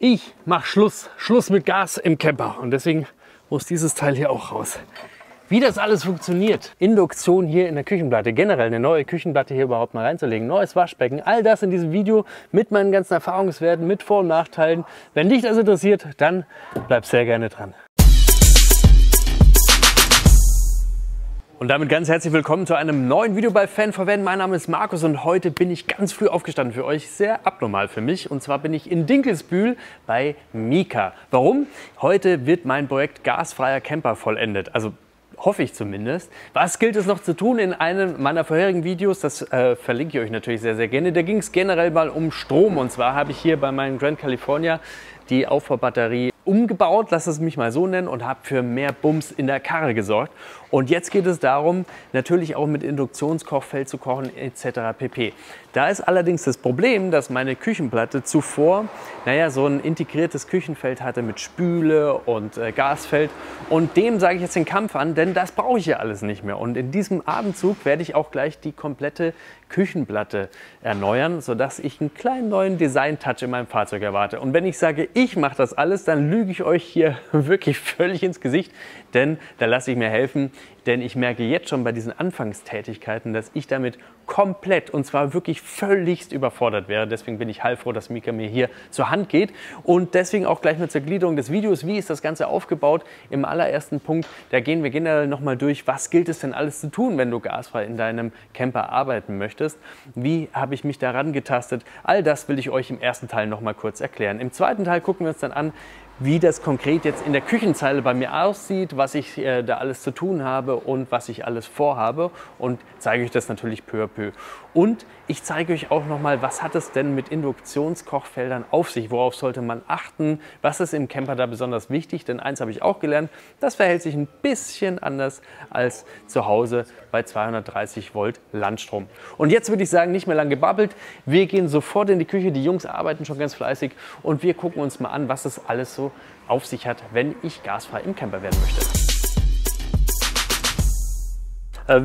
Ich mache Schluss mit Gas im Camper und deswegen muss dieses Teil hier auch raus. Wie das alles funktioniert, Induktion hier in der Küchenplatte, generell eine neue Küchenplatte hier überhaupt mal reinzulegen, neues Waschbecken, all das in diesem Video mit meinen ganzen Erfahrungswerten, mit Vor- und Nachteilen. Wenn dich das interessiert, dann bleib sehr gerne dran. Und damit ganz herzlich willkommen zu einem neuen Video bei Fan4Van. Mein Name ist Markus und heute bin ich ganz früh aufgestanden für euch. Sehr abnormal für mich. Und zwar bin ich in Dinkelsbühl bei Mika. Warum? Heute wird mein Projekt gasfreier Camper vollendet. Also hoffe ich zumindest. Was gilt es noch zu tun in einem meiner vorherigen Videos? Das verlinke ich euch natürlich sehr, sehr gerne. Da ging es generell mal um Strom. Und zwar habe ich hier bei meinem Grand California die Aufbaubatterie umgebaut, lass es mich mal so nennen, und habe für mehr Bums in der Karre gesorgt. Und jetzt geht es darum, natürlich auch mit Induktionskochfeld zu kochen etc. pp. Da ist allerdings das Problem, dass meine Küchenplatte zuvor, so ein integriertes Küchenfeld hatte mit Spüle und Gasfeld. Und dem sage ich jetzt den Kampf an, denn das brauche ich ja alles nicht mehr. Und in diesem Atemzug werde ich auch gleich die komplette Küchenplatte erneuern, sodass ich einen kleinen neuen Design-Touch in meinem Fahrzeug erwarte. Und wenn ich sage, ich mache das alles, dann lüge ich euch hier wirklich völlig ins Gesicht, denn da lasse ich mir helfen. Denn ich merke jetzt schon bei diesen Anfangstätigkeiten, dass ich damit komplett, und zwar wirklich völligst überfordert wäre. Deswegen bin ich heilfroh, dass Mika mir hier zur Hand geht. Und deswegen auch gleich mal zur Gliederung des Videos. Wie ist das Ganze aufgebaut? Im allerersten Punkt, da gehen wir generell nochmal durch, was gilt es denn alles zu tun, wenn du gasfrei in deinem Camper arbeiten möchtest? Wie habe ich mich daran getastet? All das will ich euch im ersten Teil nochmal kurz erklären. Im zweiten Teil gucken wir uns dann an, wie das konkret jetzt in der Küchenzeile bei mir aussieht, was ich da alles zu tun habe und was ich alles vorhabe, und zeige euch das natürlich peu à peu. Und ich zeige euch auch nochmal, was hat es denn mit Induktionskochfeldern auf sich, worauf sollte man achten, was ist im Camper da besonders wichtig, denn eins habe ich auch gelernt, das verhält sich ein bisschen anders als zu Hause bei 230 Volt Landstrom. Und jetzt würde ich sagen, nicht mehr lang gebabbelt, wir gehen sofort in die Küche, die Jungs arbeiten schon ganz fleißig und wir gucken uns mal an, was es alles so auf sich hat, wenn ich gasfrei im Camper werden möchte.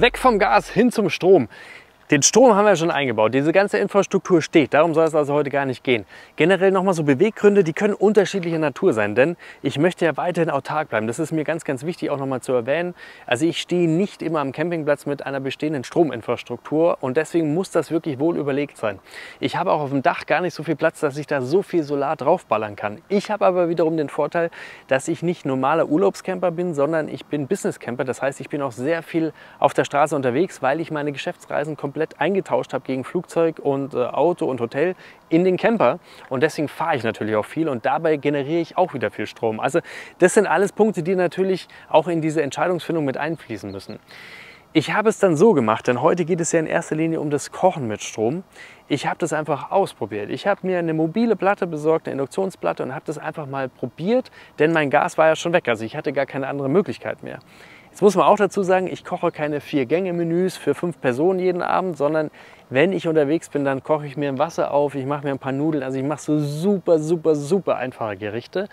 Weg vom Gas hin zum Strom. Den Strom haben wir schon eingebaut, diese ganze Infrastruktur steht, darum soll es also heute gar nicht gehen. Generell nochmal so Beweggründe, die können unterschiedlicher Natur sein, denn ich möchte ja weiterhin autark bleiben. Das ist mir ganz, ganz wichtig auch nochmal zu erwähnen. Also ich stehe nicht immer am Campingplatz mit einer bestehenden Strominfrastruktur und deswegen muss das wirklich wohl überlegt sein. Ich habe auch auf dem Dach gar nicht so viel Platz, dass ich da so viel Solar draufballern kann. Ich habe aber wiederum den Vorteil, dass ich nicht normaler Urlaubscamper bin, sondern ich bin Businesscamper. Das heißt, ich bin auch sehr viel auf der Straße unterwegs, weil ich meine Geschäftsreisen komplett eingetauscht habe gegen Flugzeug und Auto und Hotel in den Camper, und deswegen fahre ich natürlich auch viel und dabei generiere ich auch wieder viel Strom. Also das sind alles Punkte, die natürlich auch in diese Entscheidungsfindung mit einfließen müssen. Ich habe es dann so gemacht, denn heute geht es ja in erster Linie um das Kochen mit Strom. Ich habe das einfach ausprobiert. Ich habe mir eine mobile Platte besorgt, eine Induktionsplatte, und habe das einfach mal probiert, denn mein Gas war ja schon weg, also ich hatte gar keine andere Möglichkeit mehr. Jetzt muss man auch dazu sagen, ich koche keine 4-Gänge-Menüs für 5 Personen jeden Abend, sondern wenn ich unterwegs bin, dann koche ich mir ein Wasser auf, ich mache mir ein paar Nudeln, also ich mache so super einfache Gerichte.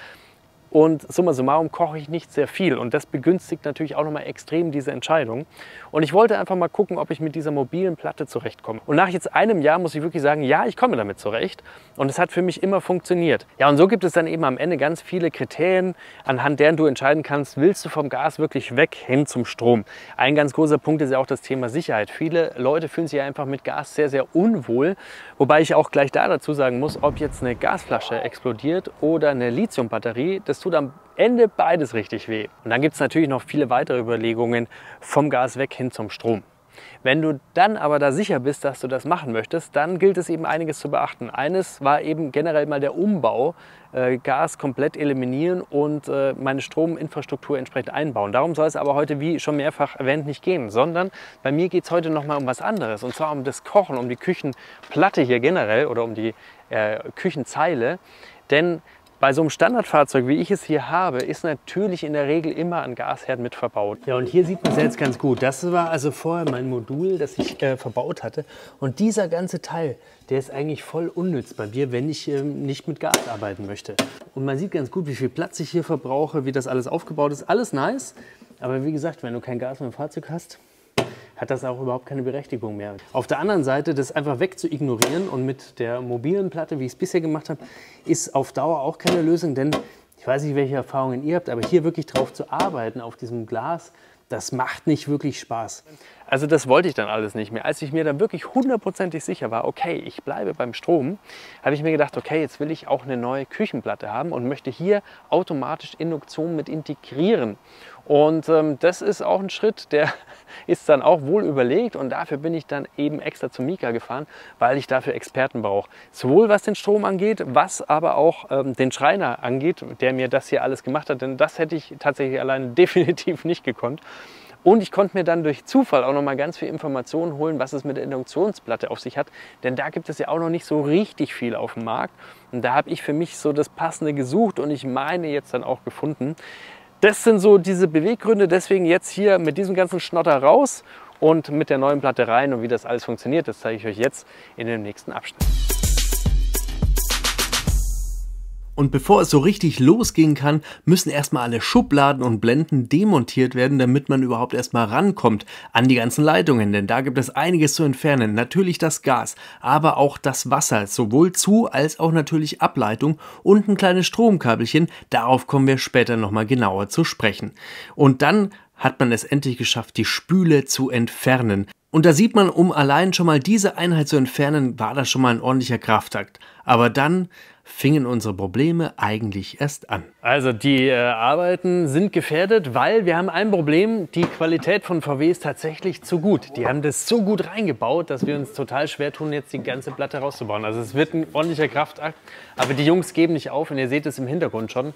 Und summa summarum koche ich nicht sehr viel und das begünstigt natürlich auch nochmal extrem diese Entscheidung. Und ich wollte einfach mal gucken, ob ich mit dieser mobilen Platte zurechtkomme. Und nach jetzt einem Jahr muss ich wirklich sagen, ja, ich komme damit zurecht und es hat für mich immer funktioniert. Ja, und so gibt es dann eben am Ende ganz viele Kriterien, anhand deren du entscheiden kannst, willst du vom Gas wirklich weg hin zum Strom. Ein ganz großer Punkt ist ja auch das Thema Sicherheit. Viele Leute fühlen sich einfach mit Gas sehr unwohl, wobei ich auch gleich da dazu sagen muss, ob jetzt eine Gasflasche explodiert oder eine Lithiumbatterie, das tut am Ende beides richtig weh. Und dann gibt es natürlich noch viele weitere Überlegungen vom Gas weg hin zum Strom. Wenn du dann aber da sicher bist, dass du das machen möchtest, dann gilt es eben einiges zu beachten. Eines war eben generell mal der Umbau, Gas komplett eliminieren und meine Strominfrastruktur entsprechend einbauen. Darum soll es aber heute, wie schon mehrfach erwähnt, nicht gehen, sondern bei mir geht es heute noch mal um was anderes, und zwar um das Kochen, um die Küchenplatte hier generell oder um die Küchenzeile, denn bei so einem Standardfahrzeug, wie ich es hier habe, ist natürlich in der Regel immer ein Gasherd mit verbaut. Ja, und hier sieht man es jetzt ganz gut. Das war also vorher mein Modul, das ich verbaut hatte. Und dieser ganze Teil, der ist eigentlich voll unnütz bei mir, wenn ich nicht mit Gas arbeiten möchte. Und man sieht ganz gut, wie viel Platz ich hier verbrauche, wie das alles aufgebaut ist. Alles nice. Aber wie gesagt, wenn du kein Gas mehr im Fahrzeug hast, hat das auch überhaupt keine Berechtigung mehr. Auf der anderen Seite, das einfach weg zu ignorieren und mit der mobilen Platte, wie ich es bisher gemacht habe, ist auf Dauer auch keine Lösung, denn ich weiß nicht, welche Erfahrungen ihr habt, aber hier wirklich drauf zu arbeiten, auf diesem Glas, das macht nicht wirklich Spaß. Also das wollte ich dann alles nicht mehr. Als ich mir dann wirklich hundertprozentig sicher war, okay, ich bleibe beim Strom, habe ich mir gedacht, okay, jetzt will ich auch eine neue Küchenplatte haben und möchte hier automatisch Induktion mit integrieren. Und das ist auch ein Schritt, der ist dann auch wohl überlegt und dafür bin ich dann eben extra zu Mika gefahren, weil ich dafür Experten brauche. Sowohl was den Strom angeht, was aber auch den Schreiner angeht, der mir das hier alles gemacht hat, denn das hätte ich tatsächlich alleine definitiv nicht gekonnt. Und ich konnte mir dann durch Zufall auch noch mal ganz viel Informationen holen, was es mit der Induktionsplatte auf sich hat. Denn da gibt es ja auch noch nicht so richtig viel auf dem Markt. Und da habe ich für mich so das Passende gesucht und ich meine jetzt dann auch gefunden. Das sind so diese Beweggründe, deswegen jetzt hier mit diesem ganzen Schnotter raus und mit der neuen Platte rein. Und wie das alles funktioniert, das zeige ich euch jetzt in dem nächsten Abschnitt. Und bevor es so richtig losgehen kann, müssen erstmal alle Schubladen und Blenden demontiert werden, damit man überhaupt erstmal rankommt an die ganzen Leitungen. Denn da gibt es einiges zu entfernen. Natürlich das Gas, aber auch das Wasser, sowohl Zu- als auch natürlich Ableitung und ein kleines Stromkabelchen. Darauf kommen wir später nochmal genauer zu sprechen. Und dann hat man es endlich geschafft, die Spüle zu entfernen. Und da sieht man, um allein schon mal diese Einheit zu entfernen, war das schon mal ein ordentlicher Kraftakt. Aber dann fingen unsere Probleme eigentlich erst an. Also die Arbeiten sind gefährdet, weil wir haben ein Problem, die Qualität von VW ist tatsächlich zu gut. Die haben das so gut reingebaut, dass wir uns total schwer tun, jetzt die ganze Platte rauszubauen. Also es wird ein ordentlicher Kraftakt, aber die Jungs geben nicht auf und ihr seht es im Hintergrund schon.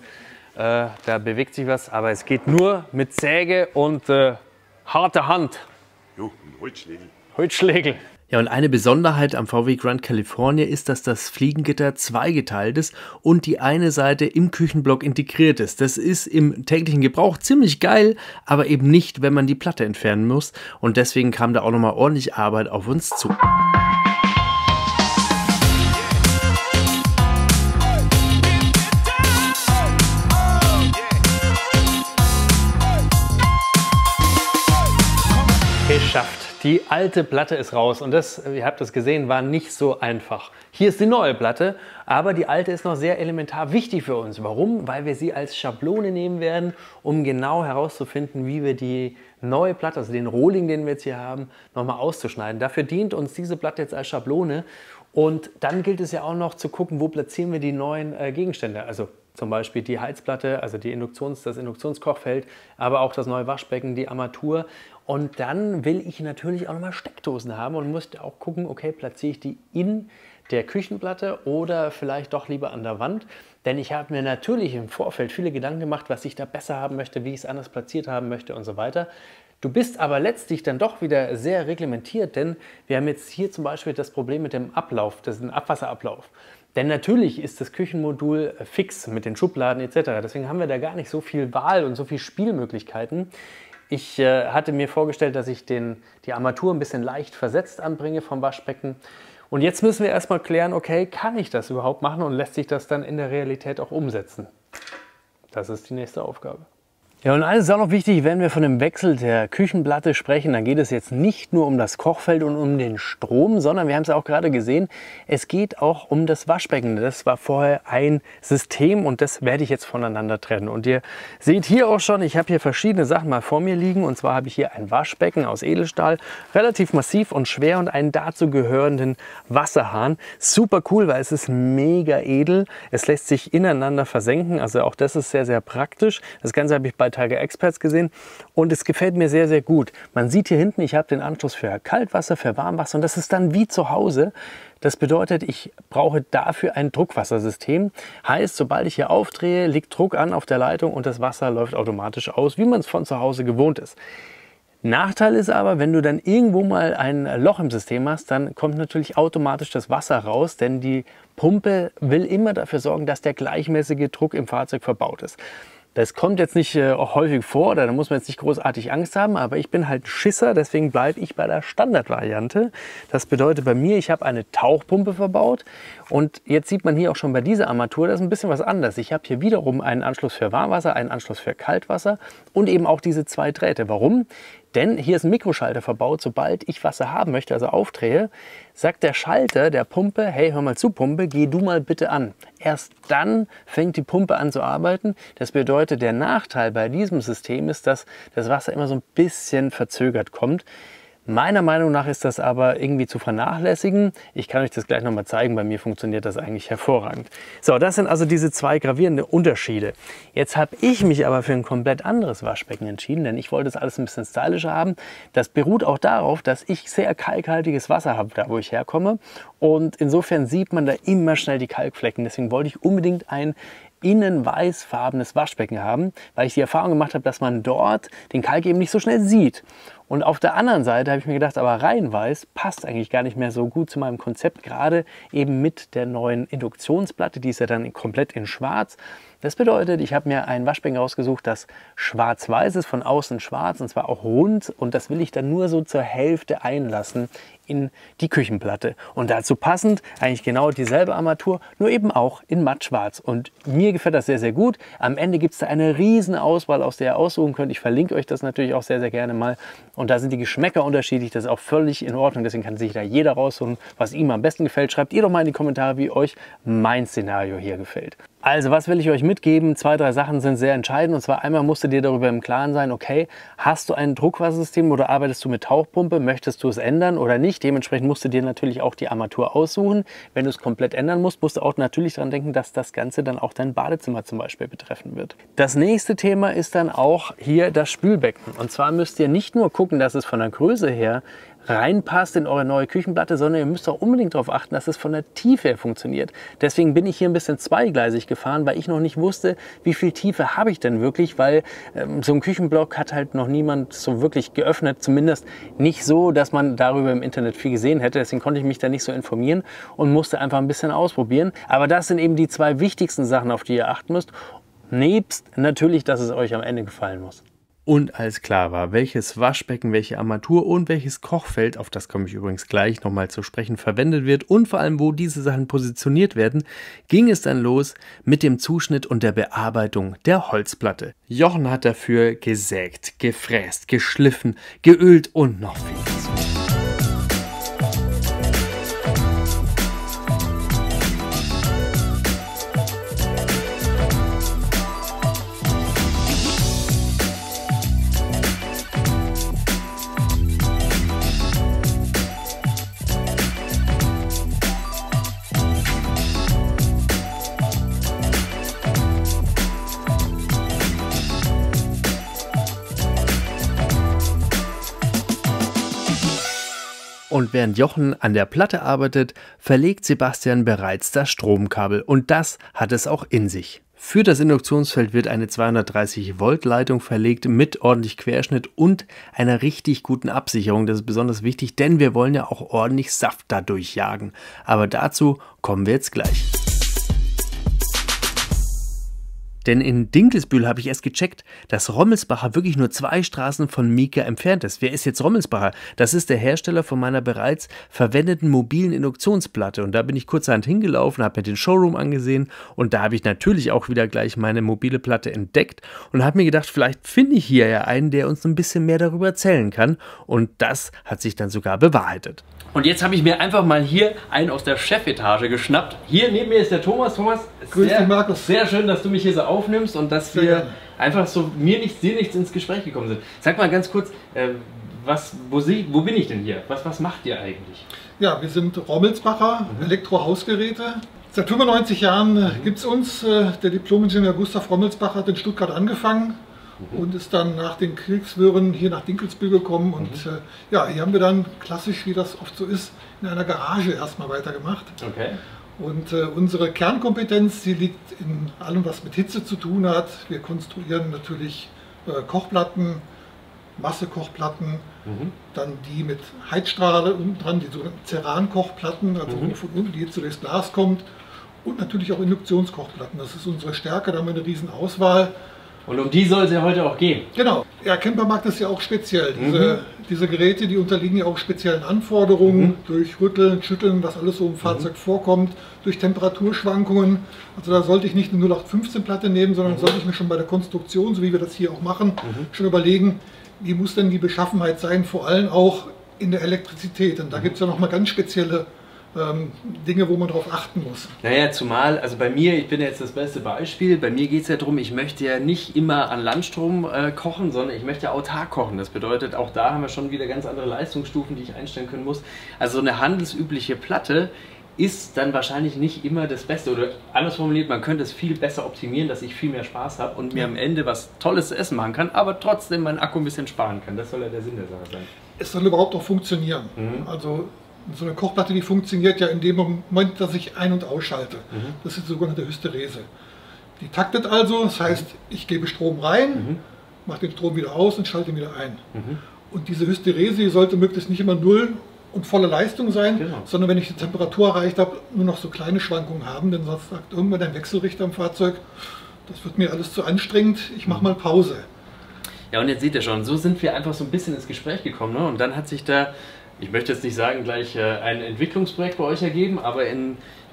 Da bewegt sich was, aber es geht nur mit Säge und harter Hand. Jo, Holzschlägel. Holzschlägel. Ja, und eine Besonderheit am VW Grand California ist, dass das Fliegengitter zweigeteilt ist und die eine Seite im Küchenblock integriert ist. Das ist im täglichen Gebrauch ziemlich geil, aber eben nicht, wenn man die Platte entfernen muss. Und deswegen kam da auch nochmal ordentlich Arbeit auf uns zu. Geschafft. Die alte Platte ist raus und das, ihr habt es gesehen, war nicht so einfach. Hier ist die neue Platte, aber die alte ist noch sehr elementar wichtig für uns. Warum? Weil wir sie als Schablone nehmen werden, um genau herauszufinden, wie wir die neue Platte, also den Rohling, den wir jetzt hier haben, nochmal auszuschneiden. Dafür dient uns diese Platte jetzt als Schablone und dann gilt es ja auch noch zu gucken, wo platzieren wir die neuen Gegenstände. Also zum Beispiel die Heizplatte, also die das Induktionskochfeld, aber auch das neue Waschbecken, die Armatur. Und dann will ich natürlich auch nochmal Steckdosen haben und muss auch gucken, okay, platziere ich die in der Küchenplatte oder vielleicht doch lieber an der Wand. Denn ich habe mir natürlich im Vorfeld viele Gedanken gemacht, was ich da besser haben möchte, wie ich es anders platziert haben möchte und so weiter. Du bist aber letztlich dann doch wieder sehr reglementiert, denn wir haben jetzt hier zum Beispiel das Problem mit dem Ablauf, das ist ein Abwasserablauf. Denn natürlich ist das Küchenmodul fix mit den Schubladen etc. Deswegen haben wir da gar nicht so viel Wahl und so viele Spielmöglichkeiten. Ich hatte mir vorgestellt, dass ich die Armatur ein bisschen leicht versetzt anbringe vom Waschbecken. Und jetzt müssen wir erstmal klären, okay, kann ich das überhaupt machen und lässt sich das dann in der Realität auch umsetzen? Das ist die nächste Aufgabe. Ja, und eines ist auch noch wichtig, wenn wir von dem Wechsel der Küchenplatte sprechen, dann geht es jetzt nicht nur um das Kochfeld und um den Strom, sondern wir haben es auch gerade gesehen, es geht auch um das Waschbecken. Das war vorher ein System und das werde ich jetzt voneinander trennen. Und ihr seht hier auch schon, ich habe hier verschiedene Sachen mal vor mir liegen. Und zwar habe ich hier ein Waschbecken aus Edelstahl, relativ massiv und schwer und einen dazu gehörenden Wasserhahn. Super cool, weil es ist mega edel. Es lässt sich ineinander versenken, also auch das ist sehr, sehr praktisch. Das Ganze habe ich bei Tiger Experts gesehen und es gefällt mir sehr, sehr gut. Man sieht hier hinten, ich habe den Anschluss für Kaltwasser, für Warmwasser und das ist dann wie zu Hause. Das bedeutet, ich brauche dafür ein Druckwassersystem. Heißt, sobald ich hier aufdrehe, liegt Druck an auf der Leitung und das Wasser läuft automatisch aus, wie man es von zu Hause gewohnt ist. Nachteil ist aber, wenn du dann irgendwo mal ein Loch im System hast, dann kommt natürlich automatisch das Wasser raus, denn die Pumpe will immer dafür sorgen, dass der gleichmäßige Druck im Fahrzeug verbaut ist. Das kommt jetzt nicht häufig vor, da muss man jetzt nicht großartig Angst haben, aber ich bin halt ein Schisser, deswegen bleibe ich bei der Standardvariante. Das bedeutet bei mir, ich habe eine Tauchpumpe verbaut und jetzt sieht man hier auch schon bei dieser Armatur, das ist ein bisschen was anderes. Ich habe hier wiederum einen Anschluss für Warmwasser, einen Anschluss für Kaltwasser und eben auch diese zwei Drähte. Warum? Denn hier ist ein Mikroschalter verbaut. Sobald ich Wasser haben möchte, also aufdrehe, sagt der Schalter der Pumpe, hey, hör mal zu, Pumpe, geh du mal bitte an. Erst dann fängt die Pumpe an zu arbeiten. Das bedeutet, der Nachteil bei diesem System ist, dass das Wasser immer so ein bisschen verzögert kommt. Meiner Meinung nach ist das aber irgendwie zu vernachlässigen. Ich kann euch das gleich nochmal zeigen. Bei mir funktioniert das eigentlich hervorragend. So, das sind also diese zwei gravierenden Unterschiede. Jetzt habe ich mich aber für ein komplett anderes Waschbecken entschieden, denn ich wollte das alles ein bisschen stylischer haben. Das beruht auch darauf, dass ich sehr kalkhaltiges Wasser habe, da wo ich herkomme. Und insofern sieht man da immer schnell die Kalkflecken. Deswegen wollte ich unbedingt ein innen weißfarbenes Waschbecken haben, weil ich die Erfahrung gemacht habe, dass man dort den Kalk eben nicht so schnell sieht. Und auf der anderen Seite habe ich mir gedacht, aber rein weiß passt eigentlich gar nicht mehr so gut zu meinem Konzept, gerade eben mit der neuen Induktionsplatte, die ist ja dann komplett in schwarz. Das bedeutet, ich habe mir ein Waschbecken rausgesucht, das schwarz-weiß ist, von außen schwarz und zwar auch rund, und das will ich dann nur so zur Hälfte einlassen in die Küchenplatte. Und dazu passend eigentlich genau dieselbe Armatur, nur eben auch in mattschwarz. Und mir gefällt das sehr, sehr gut. Am Ende gibt es da eine riesen Auswahl, aus der ihr aussuchen könnt. Ich verlinke euch das natürlich auch sehr, sehr gerne mal. Und da sind die Geschmäcker unterschiedlich, das ist auch völlig in Ordnung. Deswegen kann sich da jeder raussuchen, was ihm am besten gefällt. Schreibt ihr doch mal in die Kommentare, wie euch mein Szenario hier gefällt. Also, was will ich euch mitgeben? 2, 3 Sachen sind sehr entscheidend. Und zwar einmal musst du dir darüber im Klaren sein, okay, hast du ein Druckwassersystem oder arbeitest du mit Tauchpumpe? Möchtest du es ändern oder nicht? Dementsprechend musst du dir natürlich auch die Armatur aussuchen. Wenn du es komplett ändern musst, musst du auch natürlich daran denken, dass das Ganze dann auch dein Badezimmer zum Beispiel betreffen wird. Das nächste Thema ist dann auch hier das Spülbecken. Und zwar müsst ihr nicht nur gucken, dass es von der Größe her reinpasst in eure neue Küchenplatte, sondern ihr müsst auch unbedingt darauf achten, dass es von der Tiefe her funktioniert. Deswegen bin ich hier ein bisschen zweigleisig gefahren, weil ich noch nicht wusste, wie viel Tiefe habe ich denn wirklich, weil so ein Küchenblock hat halt noch niemand so wirklich geöffnet, zumindest nicht so, dass man darüber im Internet viel gesehen hätte. Deswegen konnte ich mich da nicht so informieren und musste einfach ein bisschen ausprobieren. Aber das sind eben die 2 wichtigsten Sachen, auf die ihr achten müsst. Nebst natürlich, dass es euch am Ende gefallen muss. Und als klar war, welches Waschbecken, welche Armatur und welches Kochfeld, auf das komme ich übrigens gleich nochmal zu sprechen, verwendet wird und vor allem, wo diese Sachen positioniert werden, ging es dann los mit dem Zuschnitt und der Bearbeitung der Holzplatte. Jochen hat dafür gesägt, gefräst, geschliffen, geölt und noch vieles. Und während Jochen an der Platte arbeitet, verlegt Sebastian bereits das Stromkabel und das hat es auch in sich. Für das Induktionsfeld wird eine 230 Volt Leitung verlegt mit ordentlich Querschnitt und einer richtig guten Absicherung. Das ist besonders wichtig, denn wir wollen ja auch ordentlich Saft dadurch jagen. Aber dazu kommen wir jetzt gleich. Denn in Dinkelsbühl habe ich erst gecheckt, dass Rommelsbacher wirklich nur 2 Straßen von Mieke entfernt ist. Wer ist jetzt Rommelsbacher? Das ist der Hersteller von meiner bereits verwendeten mobilen Induktionsplatte. Und da bin ich kurzerhand hingelaufen, habe mir den Showroom angesehen und da habe ich natürlich auch wieder gleich meine mobile Platte entdeckt und habe mir gedacht, vielleicht finde ich hier ja einen, der uns ein bisschen mehr darüber erzählen kann. Und das hat sich dann sogar bewahrheitet. Und jetzt habe ich mir einfach mal hier einen aus der Chefetage geschnappt. Hier neben mir ist der Thomas. Thomas, grüß dich, Markus. Sehr schön, dass du mich hier so aufnimmst und dass wir einfach so mir nichts, dir nichts ins Gespräch gekommen sind. Sag mal ganz kurz, wo bin ich denn hier? Was macht ihr eigentlich? Ja, wir sind Rommelsbacher Elektrohausgeräte. Seit 95 Jahren gibt es uns. Der Diplom-Ingenieur Gustav Rommelsbacher hat in Stuttgart angefangen und ist dann nach den Kriegswirren hier nach Dinkelsbühl gekommen. Und ja, hier haben wir dann klassisch, wie das oft so ist, in einer Garage erstmal weitergemacht. Okay. Und unsere Kernkompetenz, die liegt in allem, was mit Hitze zu tun hat. Wir konstruieren natürlich Kochplatten, Massekochplatten, dann die mit Heizstrahle unten dran, die sogenannten Ceran-Kochplatten, also wo von unten die Hitze durchs Glas kommt. Und natürlich auch Induktionskochplatten. Das ist unsere Stärke, da haben wir eine riesen Auswahl. Und um die soll es ja heute auch gehen. Genau. Der Campermarkt ist ja auch speziell. Diese Geräte, die unterliegen ja auch speziellen Anforderungen durch Rütteln, Schütteln, was alles so im Fahrzeug vorkommt, durch Temperaturschwankungen. Also da sollte ich nicht eine 0815 Platte nehmen, sondern sollte ich mir schon bei der Konstruktion, so wie wir das hier auch machen, schon überlegen, wie muss denn die Beschaffenheit sein, vor allem auch in der Elektrizität. Und da gibt es ja nochmal ganz spezielle Dinge, wo man darauf achten muss. Naja, zumal, also bei mir, ich bin jetzt das beste Beispiel, bei mir geht es ja darum, ich möchte ja nicht immer an Landstrom kochen, sondern ich möchte ja autark kochen. Das bedeutet, auch da haben wir schon wieder ganz andere Leistungsstufen, die ich einstellen können muss. Also so eine handelsübliche Platte ist dann wahrscheinlich nicht immer das Beste. Oder anders formuliert, man könnte es viel besser optimieren, dass ich viel mehr Spaß habe und mir am Ende was Tolles zu essen machen kann, aber trotzdem meinen Akku ein bisschen sparen kann. Das soll ja der Sinn der Sache sein. Es soll überhaupt auch funktionieren. Also so eine Kochplatte, die funktioniert ja in dem Moment, dass ich ein- und ausschalte. Das ist die sogenannte Hysterese. Die taktet also, das heißt, ich gebe Strom rein, mache den Strom wieder aus und schalte ihn wieder ein. Und diese Hysterese, die sollte möglichst nicht immer null und volle Leistung sein, sondern wenn ich die Temperatur erreicht habe, nur noch so kleine Schwankungen haben, denn sonst sagt irgendwann der Wechselrichter im Fahrzeug, das wird mir alles zu anstrengend, ich mache mal Pause. Ja, und jetzt seht ihr schon, so sind wir einfach so ein bisschen ins Gespräch gekommen, ne? Und dann hat sich da, ich möchte jetzt nicht sagen, gleich ein Entwicklungsprojekt bei euch ergeben, aber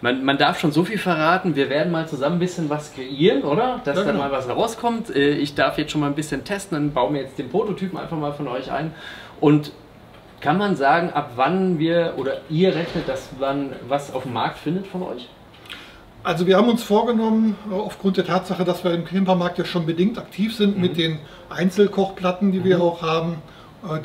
man darf schon so viel verraten, wir werden mal zusammen ein bisschen was kreieren, oder? Dass dann mal was rauskommt. Ich darf jetzt schon mal ein bisschen testen, dann bauen wir jetzt den Prototypen einfach mal von euch ein. Und kann man sagen, ab wann wir oder ihr rechnet, dass man was auf dem Markt findet von euch? Also wir haben uns vorgenommen, aufgrund der Tatsache, dass wir im Campermarkt ja schon bedingt aktiv sind mit den Einzelkochplatten, die wir auch haben,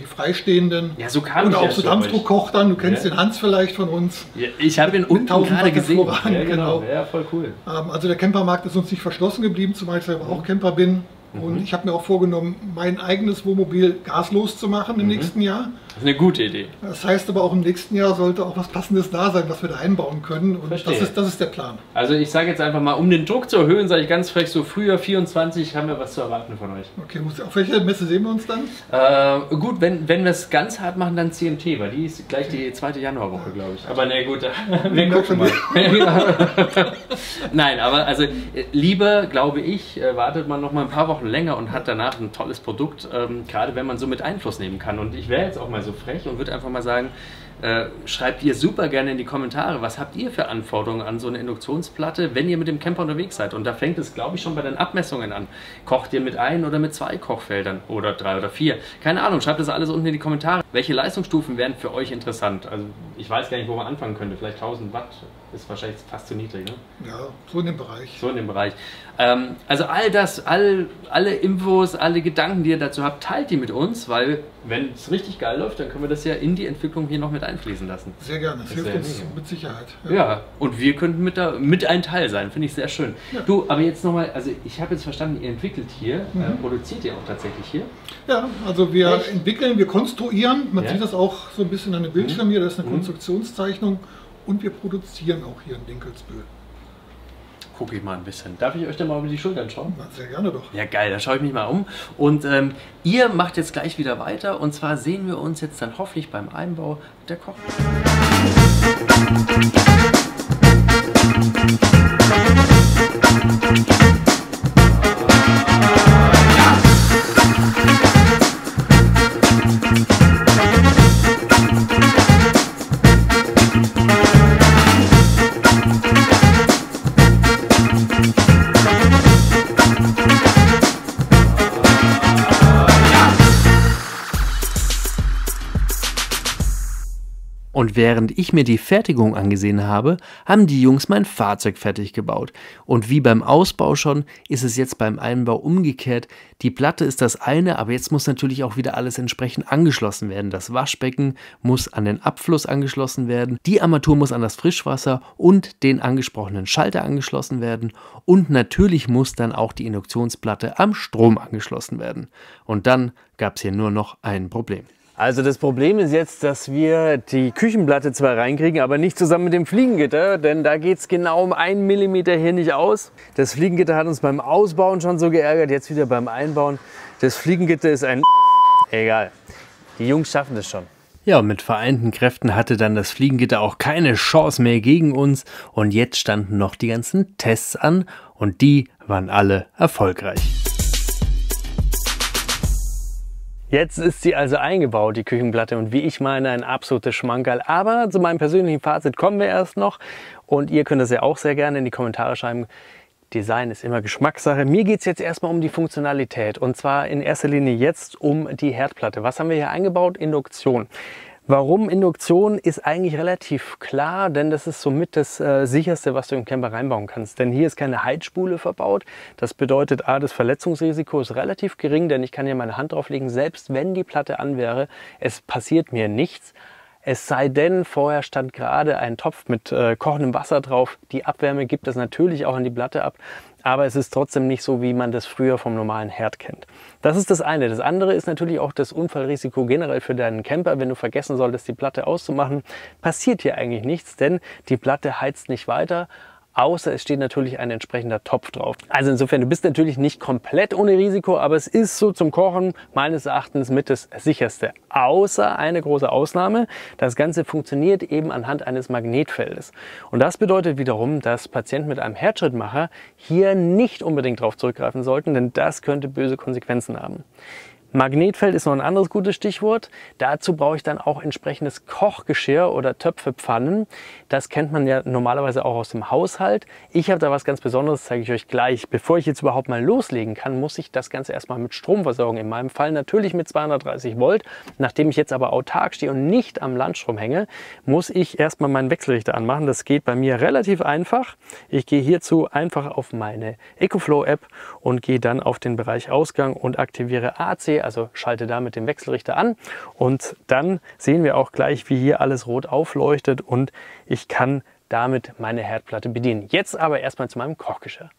die freistehenden, ja, so kam und ich auch so Dampfdruckkoch dann, du kennst den Hans vielleicht von uns. Ja, ich habe ihn unten gerade gesehen. Ja, genau. Ja, voll cool. Also der Campermarkt ist uns nicht verschlossen geblieben, zumal ich selber auch Camper bin. Und ich habe mir auch vorgenommen, mein eigenes Wohnmobil gaslos zu machen im nächsten Jahr. Das ist eine gute Idee. Das heißt aber auch im nächsten Jahr sollte auch was Passendes da sein, was wir da einbauen können. Und das ist der Plan. Also ich sage jetzt einfach mal, um den Druck zu erhöhen, sage ich ganz frech, so früher 24 haben wir was zu erwarten von euch. Okay, auf welcher Messe sehen wir uns dann? Gut, wenn wir es ganz hart machen, dann CMT, weil die ist gleich die 2. Januarwoche, glaube ich. Aber na gut, wir gucken mal. Nein, aber also lieber, glaube ich, wartet man noch mal ein paar Wochen länger und hat danach ein tolles Produkt, gerade wenn man so mit Einfluss nehmen kann. Und ich wäre jetzt auch mal so frech und würde einfach mal sagen, schreibt ihr super gerne in die Kommentare, was habt ihr für Anforderungen an so eine Induktionsplatte, wenn ihr mit dem Camper unterwegs seid. Und da fängt es, glaube ich, schon bei den Abmessungen an. Kocht ihr mit 1 oder mit 2 Kochfeldern oder 3 oder 4? Keine Ahnung, schreibt das alles unten in die Kommentare. Welche Leistungsstufen wären für euch interessant? Also ich weiß gar nicht, wo man anfangen könnte. Vielleicht 1000 Watt ist wahrscheinlich fast zu niedrig, ne? Ja, so in dem Bereich. So in dem Bereich. Also all das, alle Infos, alle Gedanken, die ihr dazu habt, teilt die mit uns, weil wenn es richtig geil läuft, dann können wir das ja in die Entwicklung hier noch mit einfließen lassen. Sehr gerne, das hilft uns mit Sicherheit. Ja, und wir könnten mit ein Teil sein, finde ich sehr schön. Ja. Du, aber jetzt nochmal, also ich habe jetzt verstanden, ihr entwickelt hier, produziert ihr auch tatsächlich hier? Ja, also wir entwickeln, wir konstruieren, man sieht das auch so ein bisschen an dem Bildschirm hier, das ist eine Konstruktionszeichnung und wir produzieren auch hier in Dinkelsbühl. Gucke ich mal ein bisschen. Darf ich euch da mal über die Schultern schauen? Na, sehr gerne doch. Ja geil, da schaue ich mich mal um. Und ihr macht jetzt gleich wieder weiter und zwar sehen wir uns jetzt dann hoffentlich beim Einbau der Kochplatte. Und während ich mir die Fertigung angesehen habe, haben die Jungs mein Fahrzeug fertig gebaut. Und wie beim Ausbau schon, ist es jetzt beim Einbau umgekehrt. Die Platte ist das eine, aber jetzt muss natürlich auch wieder alles entsprechend angeschlossen werden. Das Waschbecken muss an den Abfluss angeschlossen werden, die Armatur muss an das Frischwasser und den angesprochenen Schalter angeschlossen werden und natürlich muss dann auch die Induktionsplatte am Strom angeschlossen werden. Und dann gab es hier nur noch ein Problem. Also das Problem ist jetzt, dass wir die Küchenplatte zwar reinkriegen, aber nicht zusammen mit dem Fliegengitter, denn da geht es genau um 1 mm hier nicht aus. Das Fliegengitter hat uns beim Ausbauen schon so geärgert, jetzt wieder beim Einbauen. Das Fliegengitter ist ein... Egal, die Jungs schaffen das schon. Ja, und mit vereinten Kräften hatte dann das Fliegengitter auch keine Chance mehr gegen uns und jetzt standen noch die ganzen Tests an und die waren alle erfolgreich. Jetzt ist sie also eingebaut, die Küchenplatte, und wie ich meine, ein absolutes Schmankerl. Aber zu meinem persönlichen Fazit kommen wir erst noch und ihr könnt das ja auch sehr gerne in die Kommentare schreiben. Design ist immer Geschmackssache. Mir geht es jetzt erstmal um die Funktionalität und zwar in erster Linie jetzt um die Herdplatte. Was haben wir hier eingebaut? Induktion. Warum Induktion ist eigentlich relativ klar, denn das ist somit das sicherste, was du im Camper reinbauen kannst. Denn hier ist keine Heizspule verbaut. Das bedeutet, das Verletzungsrisiko ist relativ gering, denn ich kann hier meine Hand drauflegen, selbst wenn die Platte an wäre, es passiert mir nichts. Es sei denn, vorher stand gerade ein Topf mit kochendem Wasser drauf. Die Abwärme gibt es natürlich auch an die Platte ab, aber es ist trotzdem nicht so, wie man das früher vom normalen Herd kennt. Das ist das eine. Das andere ist natürlich auch das Unfallrisiko generell für deinen Camper. Wenn du vergessen solltest, die Platte auszumachen, passiert hier eigentlich nichts, denn die Platte heizt nicht weiter. Außer es steht natürlich ein entsprechender Topf drauf. Also insofern, du bist natürlich nicht komplett ohne Risiko, aber es ist so zum Kochen meines Erachtens mit das sicherste. Außer eine große Ausnahme, das Ganze funktioniert eben anhand eines Magnetfeldes. Und das bedeutet wiederum, dass Patienten mit einem Herzschrittmacher hier nicht unbedingt darauf zurückgreifen sollten, denn das könnte böse Konsequenzen haben. Magnetfeld ist noch ein anderes gutes Stichwort. Dazu brauche ich dann auch entsprechendes Kochgeschirr oder Töpfe, Pfannen. Das kennt man ja normalerweise auch aus dem Haushalt. Ich habe da was ganz Besonderes, zeige ich euch gleich. Bevor ich jetzt überhaupt mal loslegen kann, muss ich das Ganze erstmal mit Strom versorgen. In meinem Fall natürlich mit 230 Volt. Nachdem ich jetzt aber autark stehe und nicht am Landstrom hänge, muss ich erstmal meinen Wechselrichter anmachen. Das geht bei mir relativ einfach. Ich gehe hierzu einfach auf meine EcoFlow-App und gehe dann auf den Bereich Ausgang und aktiviere AC. Also schalte damit den Wechselrichter an und dann sehen wir auch gleich, wie hier alles rot aufleuchtet und ich kann damit meine Herdplatte bedienen. Jetzt aber erstmal zu meinem Kochgeschirr.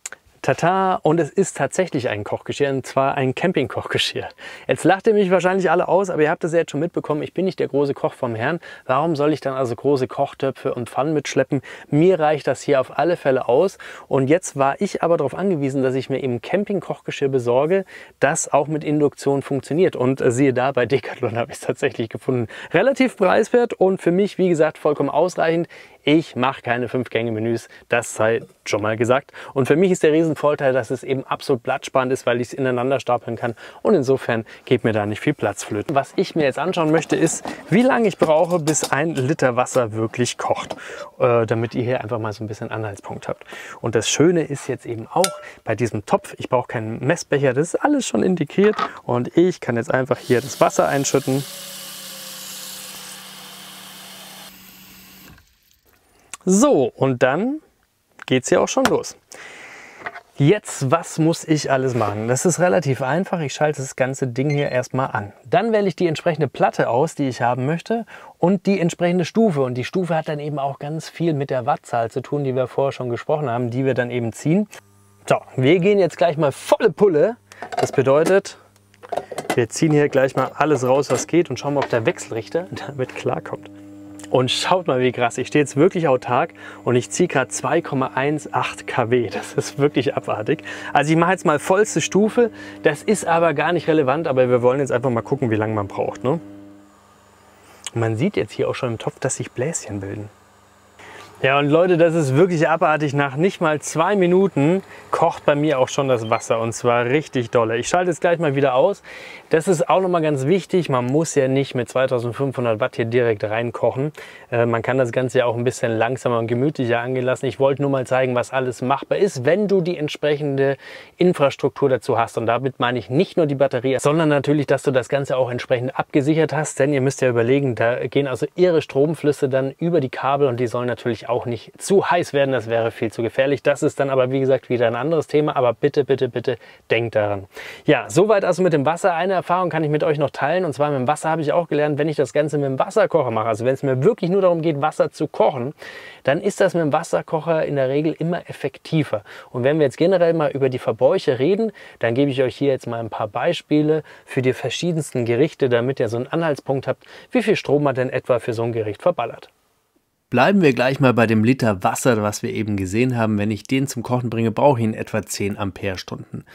Tata! Und es ist tatsächlich ein Kochgeschirr, und zwar ein Campingkochgeschirr. Jetzt lacht ihr mich wahrscheinlich alle aus, aber ihr habt es ja jetzt schon mitbekommen, ich bin nicht der große Koch vom Herrn. Warum soll ich dann also große Kochtöpfe und Pfannen mitschleppen? Mir reicht das hier auf alle Fälle aus. Und jetzt war ich aber darauf angewiesen, dass ich mir eben Campingkochgeschirr besorge, das auch mit Induktion funktioniert. Und siehe da, bei Decathlon habe ich es tatsächlich gefunden. Relativ preiswert und für mich, wie gesagt, vollkommen ausreichend. Ich mache keine 5-Gänge-Menüs, das sei schon mal gesagt. Und für mich ist der Riesenvorteil, dass es eben absolut platzsparend ist, weil ich es ineinander stapeln kann. Und insofern geht mir da nicht viel Platz flöten. Was ich mir jetzt anschauen möchte, ist, wie lange ich brauche, bis 1 Liter Wasser wirklich kocht. Damit ihr hier einfach mal so ein bisschen Anhaltspunkt habt. Und das Schöne ist jetzt eben auch bei diesem Topf, ich brauche keinen Messbecher, das ist alles schon integriert. Und ich kann jetzt einfach hier das Wasser einschütten. So, und dann geht es hier auch schon los. Jetzt, was muss ich alles machen? Das ist relativ einfach. Ich schalte das ganze Ding hier erstmal an. Dann wähle ich die entsprechende Platte aus, die ich haben möchte und die entsprechende Stufe. Und die Stufe hat dann eben auch ganz viel mit der Wattzahl zu tun, die wir vorher schon gesprochen haben, die wir dann eben ziehen. So, wir gehen jetzt gleich mal volle Pulle. Das bedeutet, wir ziehen hier gleich mal alles raus, was geht und schauen mal, ob der Wechselrichter damit klarkommt. Und schaut mal, wie krass. Ich stehe jetzt wirklich autark und ich ziehe gerade 2,18 kW. Das ist wirklich abartig. Also ich mache jetzt mal vollste Stufe. Das ist aber gar nicht relevant, aber wir wollen jetzt einfach mal gucken, wie lange man braucht, ne? Und man sieht jetzt hier auch schon im Topf, dass sich Bläschen bilden. Ja, und Leute, das ist wirklich abartig. Nach nicht mal 2 Minuten kocht bei mir auch schon das Wasser und zwar richtig dolle. Ich schalte es gleich mal wieder aus. Das ist auch nochmal ganz wichtig. Man muss ja nicht mit 2500 Watt hier direkt reinkochen. Man kann das Ganze ja auch ein bisschen langsamer und gemütlicher angehen lassen. Ich wollte nur mal zeigen, was alles machbar ist, wenn du die entsprechende Infrastruktur dazu hast. Und damit meine ich nicht nur die Batterie, sondern natürlich, dass du das Ganze auch entsprechend abgesichert hast. Denn ihr müsst ja überlegen, da gehen also irre Stromflüsse dann über die Kabel und die sollen natürlich auch nicht zu heiß werden. Das wäre viel zu gefährlich. Das ist dann aber, wie gesagt, wieder ein anderes Thema. Aber bitte, bitte, bitte denkt daran. Ja, soweit also mit dem Wasser. Eine Erfahrung kann ich mit euch noch teilen. Und zwar mit dem Wasser habe ich auch gelernt, wenn ich das Ganze mit dem Wasserkocher mache, also wenn es mir wirklich nur darum geht, Wasser zu kochen, dann ist das mit dem Wasserkocher in der Regel immer effektiver. Und wenn wir jetzt generell mal über die Verbräuche reden, dann gebe ich euch hier jetzt mal ein paar Beispiele für die verschiedensten Gerichte, damit ihr so einen Anhaltspunkt habt, wie viel Strom man denn etwa für so ein Gericht verballert. Bleiben wir gleich mal bei dem Liter Wasser, was wir eben gesehen haben. Wenn ich den zum Kochen bringe, brauche ich in etwa 10 Ampere-Stunden.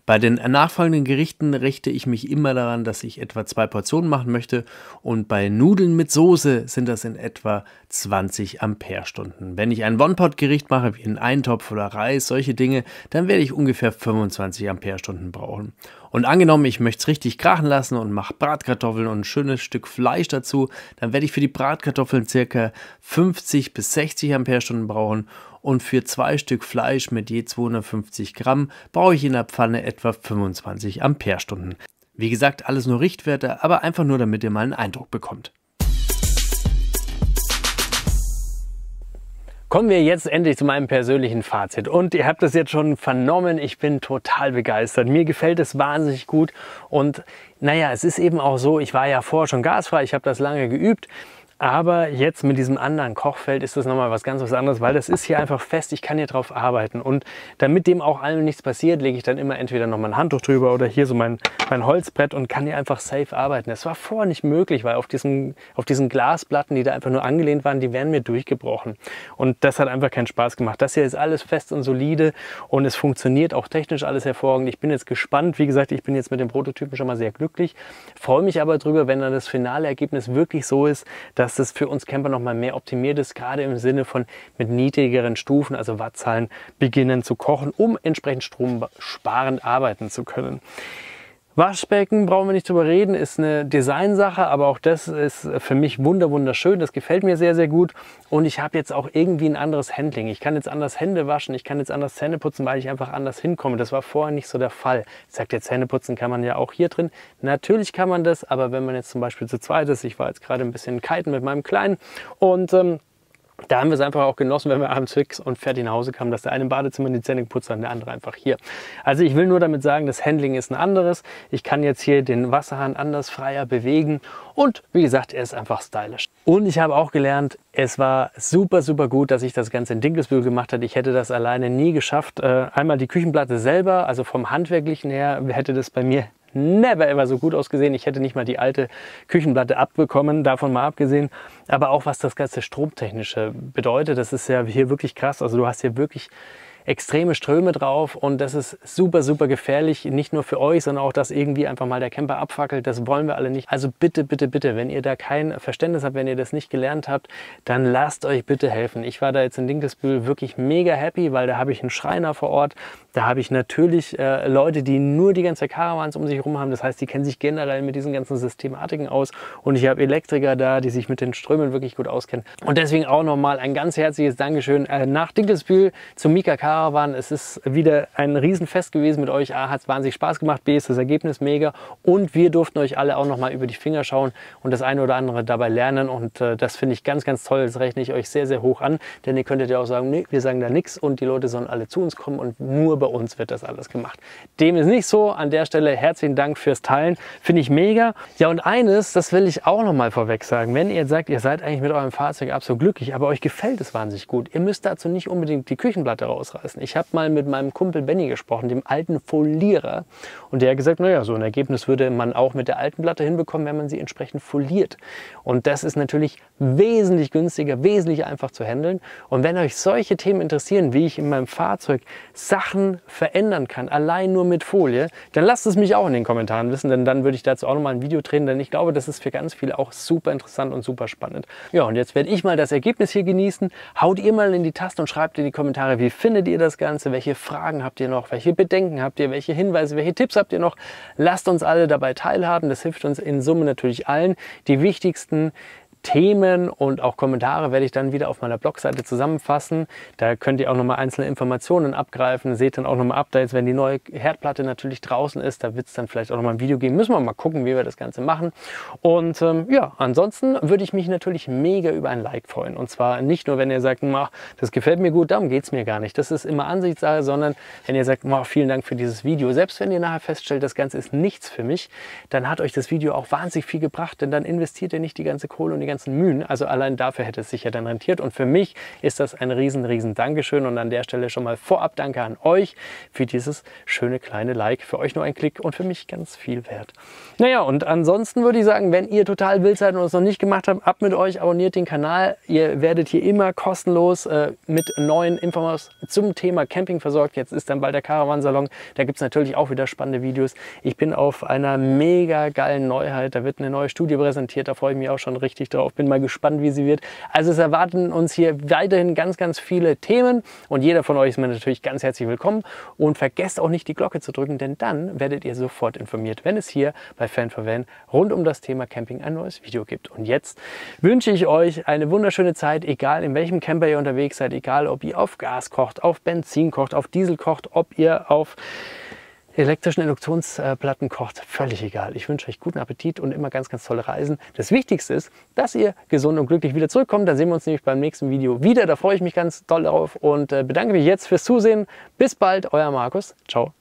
Bei den nachfolgenden Gerichten richte ich mich immer daran, dass ich etwa 2 Portionen machen möchte und bei Nudeln mit Soße sind das in etwa 20 Ampere-Stunden. Wenn ich ein One-Pot-Gericht mache, wie einen Eintopf oder Reis, solche Dinge, dann werde ich ungefähr 25 Ampere-Stunden brauchen. Und angenommen, ich möchte es richtig krachen lassen und mache Bratkartoffeln und ein schönes Stück Fleisch dazu, dann werde ich für die Bratkartoffeln ca. 50 bis 60 Ampere-Stunden brauchen und für 2 Stück Fleisch mit je 250 Gramm brauche ich in der Pfanne etwa 25 Ampere-Stunden. Wie gesagt, alles nur Richtwerte, aber einfach nur, damit ihr mal einen Eindruck bekommt. Kommen wir jetzt endlich zu meinem persönlichen Fazit. Und ihr habt es jetzt schon vernommen, ich bin total begeistert. Mir gefällt es wahnsinnig gut. Und naja, es ist eben auch so, ich war ja vorher schon gasfrei, ich habe das lange geübt. Aber jetzt mit diesem anderen Kochfeld ist das nochmal was ganz anderes, weil das ist hier einfach fest, ich kann hier drauf arbeiten. Und damit dem auch allem nichts passiert, lege ich dann immer entweder nochmal ein Handtuch drüber oder hier so mein Holzbrett und kann hier einfach safe arbeiten. Das war vorher nicht möglich, weil auf diesen Glasplatten, die da einfach nur angelehnt waren, die wären mir durchgebrochen. Und das hat einfach keinen Spaß gemacht. Das hier ist alles fest und solide und es funktioniert auch technisch alles hervorragend. Ich bin jetzt gespannt. Wie gesagt, ich bin jetzt mit dem Prototypen schon mal sehr glücklich. Freue mich aber drüber, wenn dann das finale Ergebnis wirklich so ist, dass das für uns Camper noch mal mehr optimiert ist, gerade im Sinne von mit niedrigeren Stufen, also Wattzahlen, beginnen zu kochen, um entsprechend stromsparend arbeiten zu können. Waschbecken, brauchen wir nicht drüber reden, ist eine Designsache, aber auch das ist für mich wunderschön. Das gefällt mir sehr, sehr gut. Und ich habe jetzt auch irgendwie ein anderes Handling. Ich kann jetzt anders Hände waschen, ich kann jetzt anders Zähne putzen, weil ich einfach anders hinkomme. Das war vorher nicht so der Fall. Ich sage, jetzt Zähne putzen kann man ja auch hier drin. Natürlich kann man das, aber wenn man jetzt zum Beispiel zu zweit ist, ich war jetzt gerade ein bisschen kiten mit meinem Kleinen und da haben wir es einfach auch genossen, wenn wir abends fix und fertig nach Hause kamen, dass der eine im Badezimmer die Zähne geputzt hat und der andere einfach hier. Also ich will nur damit sagen, das Handling ist ein anderes. Ich kann jetzt hier den Wasserhahn anders, freier bewegen und wie gesagt, er ist einfach stylisch. Und ich habe auch gelernt, es war super gut, dass ich das Ganze in Dinkelsbühl gemacht habe. Ich hätte das alleine nie geschafft. Einmal die Küchenplatte selber, also vom Handwerklichen her, hätte das bei mir never ever so gut ausgesehen. Ich hätte nicht mal die alte Küchenplatte abbekommen, davon mal abgesehen. Aber auch was das ganze Stromtechnische bedeutet, das ist ja hier wirklich krass. Also du hast hier wirklich extreme Ströme drauf und das ist super gefährlich, nicht nur für euch, sondern auch, dass irgendwie einfach mal der Camper abfackelt. Das wollen wir alle nicht. Also bitte, wenn ihr da kein Verständnis habt, wenn ihr das nicht gelernt habt, dann lasst euch bitte helfen. Ich war da jetzt in Dinkelsbühl wirklich mega happy, weil da habe ich einen Schreiner vor Ort, da habe ich natürlich Leute, die nur die ganze Caravans um sich herum haben. Das heißt, die kennen sich generell mit diesen ganzen Systematiken aus und ich habe Elektriker da, die sich mit den Strömen wirklich gut auskennen. Und deswegen auch nochmal ein ganz herzliches Dankeschön nach Dinkelsbühl zum Mika Caravan. Es ist wieder ein Riesenfest gewesen mit euch. A, hat es wahnsinnig Spaß gemacht, B, ist das Ergebnis mega und wir durften euch alle auch noch mal über die Finger schauen und das eine oder andere dabei lernen und das finde ich ganz toll. Das rechne ich euch sehr hoch an, denn ihr könntet ja auch sagen, nee, wir sagen da nichts und die Leute sollen alle zu uns kommen und nur bei uns wird das alles gemacht. Dem ist nicht so. An der Stelle herzlichen Dank fürs Teilen. Finde ich mega. Ja, und eines, das will ich auch noch mal vorweg sagen. Wenn ihr jetzt sagt, ihr seid eigentlich mit eurem Fahrzeug absolut glücklich, aber euch gefällt es wahnsinnig gut, ihr müsst dazu nicht unbedingt die Küchenplatte rausreißen. Ich habe mal mit meinem Kumpel Benny gesprochen, dem alten Folierer, und der hat gesagt, naja, so ein Ergebnis würde man auch mit der alten Platte hinbekommen, wenn man sie entsprechend foliert. Und das ist natürlich wesentlich günstiger, wesentlich einfach zu handeln. Und wenn euch solche Themen interessieren, wie ich in meinem Fahrzeug Sachen verändern kann, allein nur mit Folie, dann lasst es mich auch in den Kommentaren wissen, denn dann würde ich dazu auch noch mal ein Video drehen, denn ich glaube, das ist für ganz viele auch super interessant und super spannend. Ja, und jetzt werde ich mal das Ergebnis hier genießen. Haut ihr mal in die Taste und schreibt in die Kommentare, wie findet ihr das Ganze, welche Fragen habt ihr noch, welche Bedenken habt ihr, welche Hinweise, welche Tipps habt ihr noch. Lasst uns alle dabei teilhaben, das hilft uns in Summe natürlich allen. Die wichtigsten Themen und auch Kommentare werde ich dann wieder auf meiner Blogseite zusammenfassen. Da könnt ihr auch nochmal einzelne Informationen abgreifen. Seht dann auch nochmal Updates, wenn die neue Herdplatte natürlich draußen ist. Da wird es dann vielleicht auch nochmal ein Video geben. Müssen wir mal gucken, wie wir das Ganze machen. Und ja, ansonsten würde ich mich natürlich mega über ein Like freuen. Und zwar nicht nur, wenn ihr sagt, das gefällt mir gut, darum geht es mir gar nicht. Das ist immer Ansichtssache, sondern wenn ihr sagt, vielen Dank für dieses Video. Selbst wenn ihr nachher feststellt, das Ganze ist nichts für mich, dann hat euch das Video auch wahnsinnig viel gebracht, denn dann investiert ihr nicht die ganze Kohle und die ganzen Mühen. Also allein dafür hätte es sich ja dann rentiert. Und für mich ist das ein riesen Dankeschön. Und an der Stelle schon mal vorab Danke an euch für dieses schöne kleine Like. Für euch nur ein Klick und für mich ganz viel wert. Naja, und ansonsten würde ich sagen, wenn ihr total wild seid und es noch nicht gemacht habt, ab mit euch, abonniert den Kanal. Ihr werdet hier immer kostenlos mit neuen Infos zum Thema Camping versorgt. Jetzt ist dann bald der Caravansalon. Da gibt es natürlich auch wieder spannende Videos. Ich bin auf einer mega geilen Neuheit. Da wird eine neue Studie präsentiert. Da freue ich mich auch schon richtig drauf. drauf. Bin mal gespannt, wie sie wird. Also es erwarten uns hier weiterhin ganz, ganz viele Themen und jeder von euch ist mir natürlich ganz herzlich willkommen. Und vergesst auch nicht, die Glocke zu drücken, denn dann werdet ihr sofort informiert, wenn es hier bei Fan4Van rund um das Thema Camping ein neues Video gibt. Und jetzt wünsche ich euch eine wunderschöne Zeit, egal in welchem Camper ihr unterwegs seid, egal ob ihr auf Gas kocht, auf Benzin kocht, auf Diesel kocht, ob ihr auf elektrischen Induktionsplatten kocht, völlig egal. Ich wünsche euch guten Appetit und immer ganz, ganz tolle Reisen. Das Wichtigste ist, dass ihr gesund und glücklich wieder zurückkommt. Da sehen wir uns nämlich beim nächsten Video wieder. Da freue ich mich ganz doll drauf und bedanke mich jetzt fürs Zusehen. Bis bald, euer Markus. Ciao.